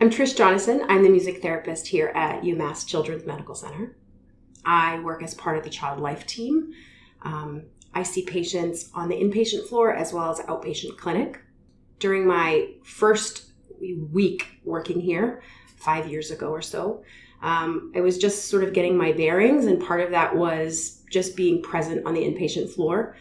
I'm Trish Jonason. I'm the music therapist here at UMass Children's Medical Center. I work as part of the Child Life team. I see patients on the inpatient floor as well as outpatient clinic. During my first week working here, 5 years ago or so, I was just sort of getting my bearings, and part of that was just being present on the inpatient floor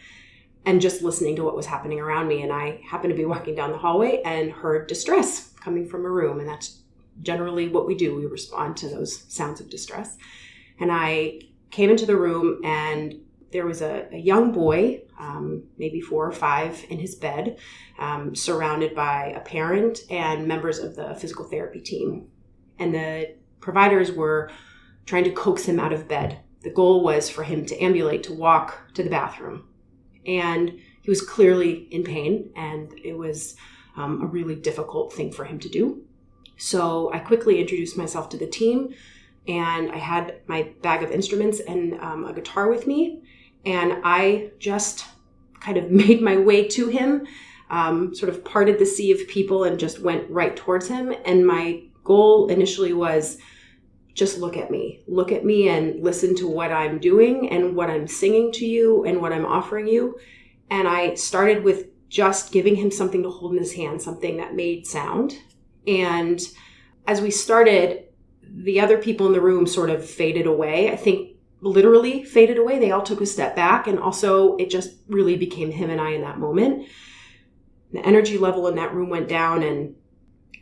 and just listening to what was happening around me. And I happened to be walking down the hallway and heard distress coming from a room, and that's generally what we do. We respond to those sounds of distress. And I came into the room, and there was a young boy, maybe 4 or 5, in his bed, surrounded by a parent and members of the physical therapy team. And the providers were trying to coax him out of bed. The goal was for him to ambulate, to walk to the bathroom. And he was clearly in pain, and it was a really difficult thing for him to do. So I quickly introduced myself to the team, and I had my bag of instruments and a guitar with me, and I just kind of made my way to him, sort of parted the sea of people and just went right towards him. And my goal initially was just look at me and listen to what I'm doing and what I'm singing to you and what I'm offering you. And I started with just giving him something to hold in his hand, something that made sound. And as we started, the other people in the room sort of faded away. I think literally faded away. They all took a step back, and also it just really became him and I in that moment. The energy level in that room went down, and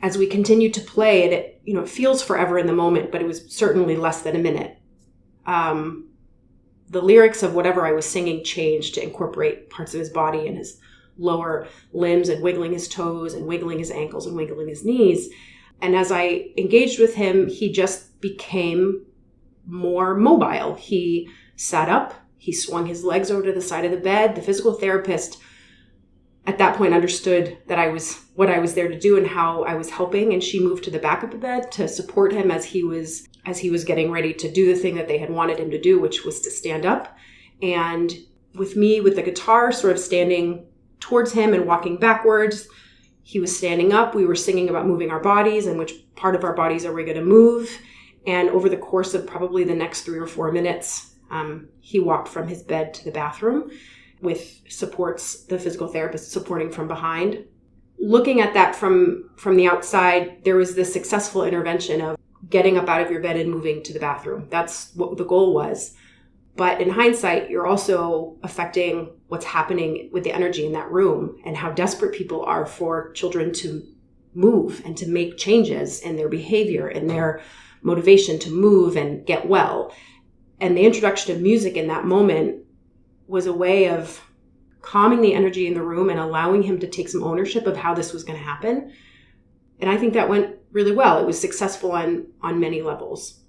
as we continued to play, it feels forever in the moment, but it was certainly less than a minute. The lyrics of whatever I was singing changed to incorporate parts of his body and his lower limbs, and wiggling his toes and wiggling his ankles and wiggling his knees. And as I engaged with him, he just became more mobile. He sat up, he swung his legs over to the side of the bed. The physical therapist at that point understood that what I was there to do and how I was helping, and she moved to the back of the bed to support him as he was getting ready to do the thing that they had wanted him to do, which was to stand up. And with me, with the guitar, sort of standing towards him and walking backwards, he was standing up. We were singing about moving our bodies and which part of our bodies are we going to move. And over the course of probably the next 3 or 4 minutes, he walked from his bed to the bathroom with supports, the physical therapist supporting from behind. Looking at that from the outside, there was this successful intervention of getting up out of your bed and moving to the bathroom. That's what the goal was. But in hindsight, you're also affecting what's happening with the energy in that room and how desperate people are for children to move and to make changes in their behavior and their motivation to move and get well. And the introduction of music in that moment was a way of calming the energy in the room and allowing him to take some ownership of how this was going to happen. And I think that went really well. It was successful on many levels.